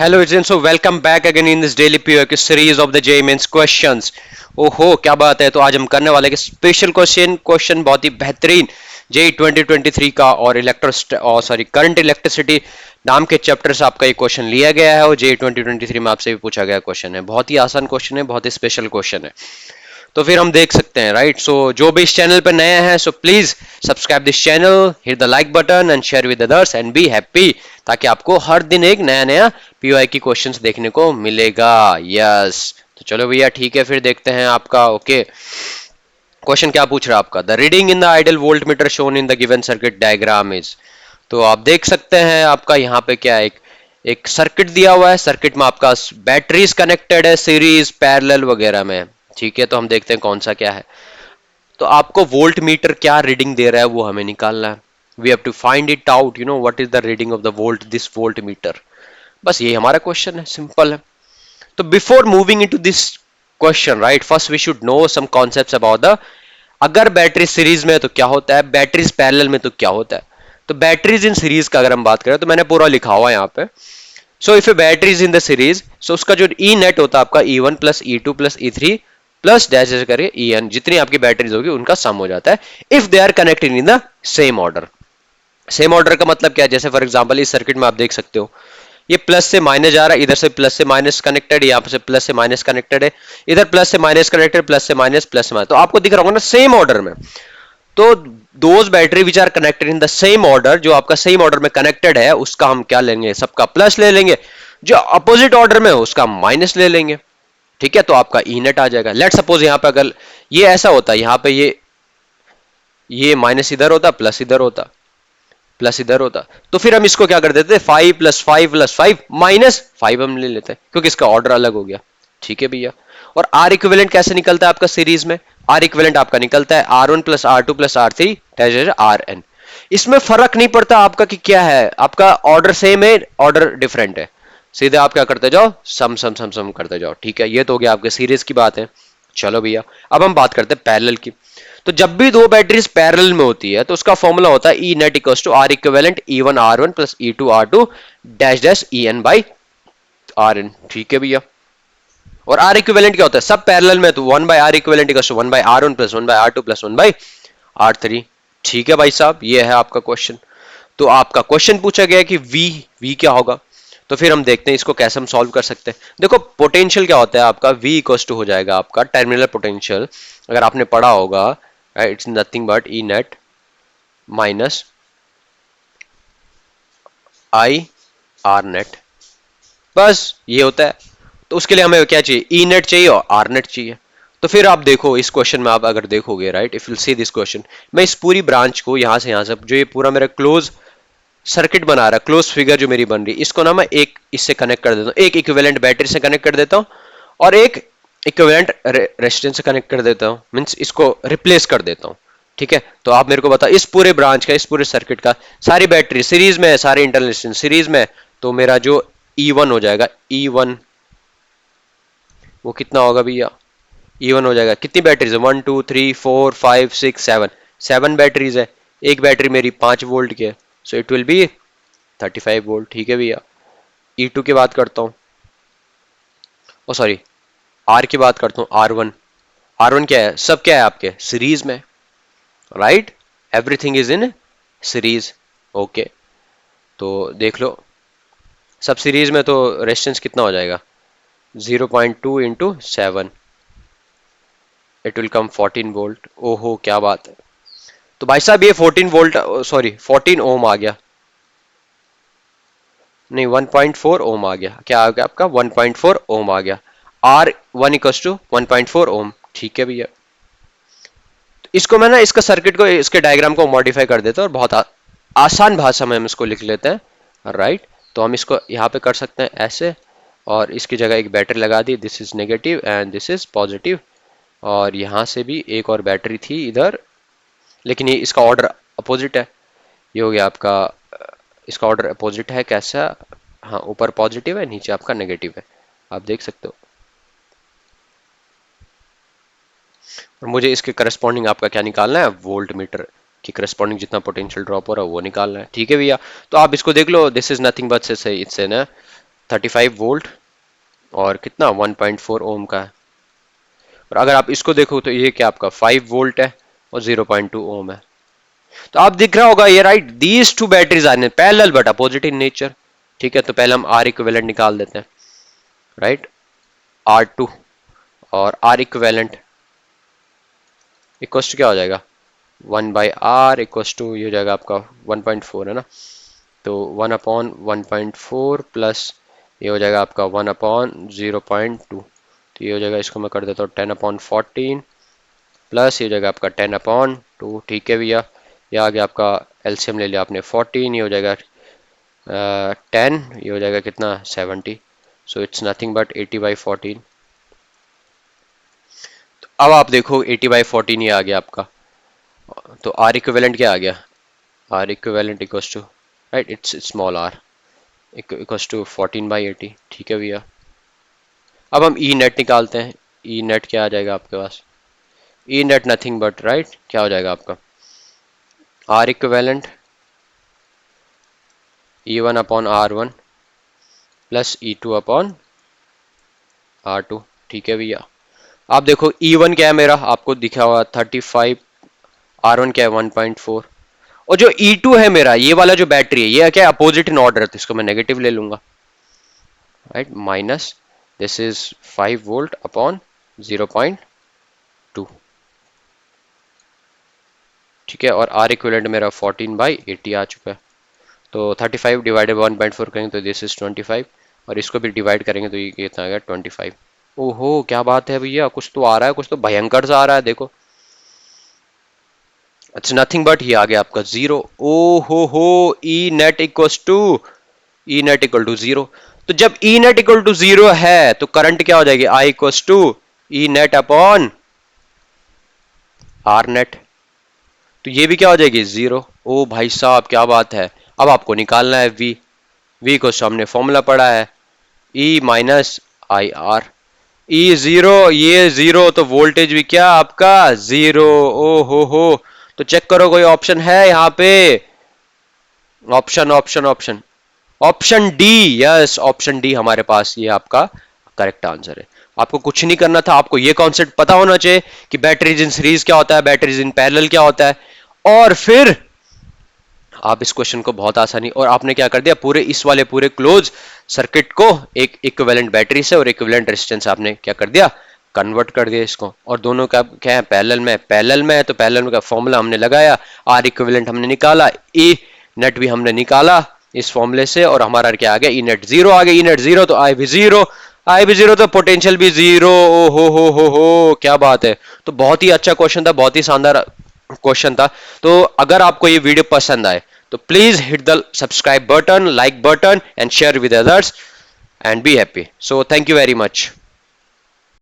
Hello, Jen. So welcome back again in this daily POQ series of the JEE Mains questions. ओहो क्या बात है। तो आज हम करने वाले स्पेशल क्वेश्चन बहुत ही बेहतरीन जेई 2023 का और करंट इलेक्ट्रिसिटी नाम के चैप्टर से आपका ये क्वेश्चन लिया गया है और जेई 2023 में आपसे भी पूछा गया क्वेश्चन है। बहुत ही आसान क्वेश्चन है, बहुत ही स्पेशल क्वेश्चन है। तो फिर हम देख सकते हैं, राइट। सो जो भी इस चैनल पर नए हैं, so please subscribe this channel, hit the like button and share with others and be happy, ताकि आपको हर दिन एक नया नया पीओआई की क्वेश्चंस देखने को मिलेगा। यस, तो चलो भैया ठीक है, फिर देखते हैं आपका। ओके, क्वेश्चन क्या पूछ रहा है आपका। The reading in the ideal volt meter shown in the given circuit diagram is. तो आप देख सकते हैं आपका यहाँ पे क्या है, एक सर्किट दिया हुआ है। सर्किट में आपका बैटरीज कनेक्टेड है सीरीज पैरेलल वगैरह में। ठीक है, तो हम देखते हैं कौन सा क्या है। तो आपको वोल्ट मीटर क्या रीडिंग दे रहा है वो हमें निकालना है। We have to find it out, you know what is the reading of the volt this volt meter. बस ये हमारा क्वेश्चन है, सिंपल है। तो before moving into this question, right, first we should know some concepts about the, अगर battery series में है तो क्या होता है, बैटरीज पैरेलल में तो क्या होता है। तो बैटरीज इन सीरीज का अगर हम बात करें तो मैंने पूरा लिखा हुआ है यहाँ पे। So if a battery is in the series, so उसका जो ई नेट होता है आपका E1 plus E2 plus E3 plus dash जैसे करिए En, जितनी आपकी बैटरीज होगी उनका सम हो जाता है if they are connected in the same order. Same order का मतलब क्या है, जैसे फॉर एग्जांपल इस सर्किट में आप देख सकते हो, ये प्लस से माइनस जा रहा है, इधर से प्लस से माइनस कनेक्टेड, यहाँ से प्लस से माइनस कनेक्टेड है, इधर प्लस से माइनस कनेक्टेड, प्लस से माइनस, तो आपको दिख रहा होगा ना सेम ऑर्डर में। तो those battery which are connected in the same order, जो आपका सेम ऑर्डर में कनेक्टेड है उसका हम क्या लेंगे, सबका प्लस ले लेंगे। जो अपोजिट ऑर्डर में हो उसका माइनस ले लेंगे। ठीक है, तो आपका ई नेट आ जाएगा। लेट सपोज यहाँ पे अगर ये ऐसा होता, यहाँ पे ये माइनस इधर होता, प्लस इधर होता, प्लस इधर होता, तो फिर हम इसको क्या कर देते, 5 + 5 + 5 -5 हम ले लेते हैं, क्योंकि इसका ऑर्डर अलग हो गया। ठीक है भैया। और आर इक्विवेलेंट कैसे निकलता है आपका सीरीज में, आर इक्विवेलेंट आपका निकलता है R1 + R2 + R3 Rn। इसमें फर्क नहीं पड़ता आपका कि क्या है, आपका ऑर्डर सेम है, ऑर्डर डिफरेंट है, सीधे आप क्या करते जाओ, सम सम सम सम करते जाओ। ठीक है, ये तो हो गया आपके सीरीज की बात है। चलो भैया, अब हम बात करते हैं पैरेलल की। तो जब भी दो बैटरीज पैरेलल में होती है तो उसका फॉर्मूला होता है e net equals to r equivalent E1 R1 plus E2 R2 dash dash En by Rn। ठीक है भैया। और आर इक्विवेलेंट क्या होता है, सब पैरेलल में, तो 1 by R equivalent equals to 1 by R1 plus 1 by R2 plus 1 by R3। ठीक है भाई साहब, ये है आपका क्वेश्चन। तो आपका क्वेश्चन पूछा गया कि वी क्या होगा। तो फिर हम देखते हैं इसको कैसे हम सॉल्व कर सकते हैं। देखो पोटेंशियल क्या होता है आपका, V इक्वल्स टू हो जाएगा आपका टर्मिनल पोटेंशियल, अगर आपने पढ़ा होगा, it's nothing but E net minus I R net. बस ये होता है। तो उसके लिए हमें क्या चाहिए, ई नेट चाहिए और आर नेट चाहिए। तो फिर आप देखो इस क्वेश्चन में, आप अगर देखोगे, right, if you see this question, मैं इस पूरी ब्रांच को यहां से जो ये पूरा मेरा क्लोज सर्किट बना रहा है, क्लोज फिगर जो मेरी बन रही है, इसको ना मैं एक इससे कनेक्ट कर देता हूँ, एक इक्विवेलेंट बैटरी से कनेक्ट कर देता हूँ और एक इक्विवेलेंट रेजिस्टेंस से कनेक्ट कर देता हूँ, मींस इसको रिप्लेस कर देता हूँ। ठीक है, तो आप मेरे को बताओ इस पूरे ब्रांच का, इस पूरे सर्किट का, सारी बैटरी सीरीज में है, सारे इंटरनल रेजिस्टेंस सीरीज में है, तो मेरा जो E1 हो जाएगा, E1 वो कितना होगा भैया, E1 हो जाएगा, कितनी बैटरीज है, 1 2 3 4 5 6 7, 7 बैटरीज है, एक बैटरी मेरी 5 वोल्ट की है, so it will be 35 volt. ठीक है भैया। E2 की बात करता हूँ, ओ सॉरी, आर की बात करता हूँ, R1, R1 क्या है, सब क्या है आपके सीरीज में, right, everything is in series. Okay, तो देख लो सब सीरीज में, तो रेजिस्टेंस कितना हो जाएगा, 0.2 into 7, it will come 14 volt. ओहो क्या बात है। तो भाई साहब ये 14 वोल्ट, सॉरी 14 ओम आ गया, नहीं 1.4 ओम आ गया, क्या आ गया आपका 1.4 ओम आ गया, R1 इक्वल्स टू 1.4 ओम। ठीक है भैया। तो इसको मैं ना, इसका सर्किट को, इसके डायग्राम को मॉडिफाई कर देता हूँ और बहुत आसान भाषा में हम इसको लिख लेते हैं, राइट। तो हम इसको यहाँ पे कर सकते हैं ऐसे, और इसकी जगह एक बैटरी लगा दी, this is negative and this is positive, और यहाँ से भी एक और बैटरी थी इधर, लेकिन ये इसका ऑर्डर अपोजिट है, ये हो गया आपका, इसका ऑर्डर अपोजिट है कैसा, हाँ ऊपर पॉजिटिव है नीचे आपका नेगेटिव है, आप देख सकते हो। और मुझे इसके करस्पॉन्डिंग आपका क्या निकालना है, वोल्ट मीटर की करस्पॉन्डिंग जितना पोटेंशियल ड्रॉप हो रहा है वो निकालना है। ठीक है भैया। तो आप इसको देख लो, दिस इज नथिंग बट से इट्स एन 35 वोल्ट और कितना 1.4 ओम का है। और अगर आप इसको देखो तो ये क्या आपका 5 वोल्ट है और 0.2 ओम है। तो आप दिख रहा होगा ये right, these two batteries are parallel but opposite in nature. ठीक है, तो पहले हम आर इक्विवेलेंट निकाल देते हैं, राइट। R2 और आर इक्विवेलेंट इक्वल टू क्या हो जाएगा, 1/r इक्वल टू ये हो जाएगा आपका 1.4 है ना, तो 1/1.4 प्लस ये हो जाएगा आपका 1/0.2। तो ये हो जाएगा, इसको मैं कर देता हूँ 10/14 प्लस ये हो जाएगा आपका 10/2। ठीक है भैया, ये आ गया आपका एलसीएम ले लिया आपने 14, ये हो जाएगा 10, ये हो जाएगा कितना 70। So it's nothing but 80/14। तो अब आप देखो 80/14 ये आ गया आपका, तो आर इक्विवेलेंट क्या आ गया, R equivalent equals to right it's small R equals to 14/80। ठीक है भैया, अब हम ई नेट निकालते हैं। ई नेट क्या आ जाएगा आपके पास, E net nothing but right क्या हो जाएगा आपका are equivalent E1/R1 plus E2/R2। ठीक है भैया, आप देखो E1 क्या है मेरा, आपको दिखा हुआ 35, R1 क्या है 1.4, और जो E2 है मेरा ये वाला जो बैटरी है ये क्या है अपोजिट इन ऑर्डर, तो इसको मैं नेगेटिव ले लूंगा, right. Minus this is 5 volt upon 0.2। ठीक है, और आर इक्विवेलेंट मेरा 14/80 आ चुका है। तो 35 डिवाइडेड 1.4 करेंगे तो दिस इज 25, और इसको भी डिवाइड करेंगे तो ये कितना आ गया 25। ओहो क्या बात है भैया, कुछ तो आ रहा है, कुछ तो भयंकर सा आ रहा है, देखो इट्स नथिंग बट ये आ गया आपका 0। ओ हो e net equal to, e net equal to 0। तो जब ई नेट इक्वल टू 0 है तो करंट क्या हो जाएगी, I equal to e net upon r net, तो ये भी क्या हो जाएगी 0। ओ भाई साहब क्या बात है, अब आपको निकालना है वी, वी को हमने फॉर्मूला पढ़ा है ई माइनस आई आर, ई 0 ये 0, तो वोल्टेज भी क्या आपका 0। ओ हो, तो चेक करो कोई ऑप्शन है यहाँ पे, option option option option D, yes option D हमारे पास ये आपका करेक्ट आंसर है। आपको कुछ नहीं करना था, आपको ये कॉन्सेप्ट पता होना चाहिए कि बैटरीज इन सीरीज क्या होता है, बैटरीज इन पैरेलल क्या होता है, और फिर आप इस क्वेश्चन को बहुत आसानी, और आपने क्या कर दिया पूरे इस वाले पूरे क्लोज सर्किट को एक इक्विवेलेंट बैटरी से और इक्विवेलेंट रेजिस्टेंस आपने क्या कर दिया कन्वर्ट कर दिया इसको, और दोनों का क्या है पैरेलल में, पैरेलल में है तो पैरेलल का फॉर्मूला हमने लगाया, आर इक्विवेलेंट हमने निकाला, ई नेट भी हमने निकाला इस फॉर्मूले से, और हमारा क्या आ गया ई नेट 0 आ गया, ई नेट 0 तो आई भी 0, आई भी 0 तो पोटेंशियल भी 0। ओ हो क्या बात है। तो बहुत ही अच्छा क्वेश्चन था, बहुत ही शानदार क्वेश्चन था। तो अगर आपको ये वीडियो पसंद आए तो please hit the subscribe button, like button and share with others and be happy. So thank you very much.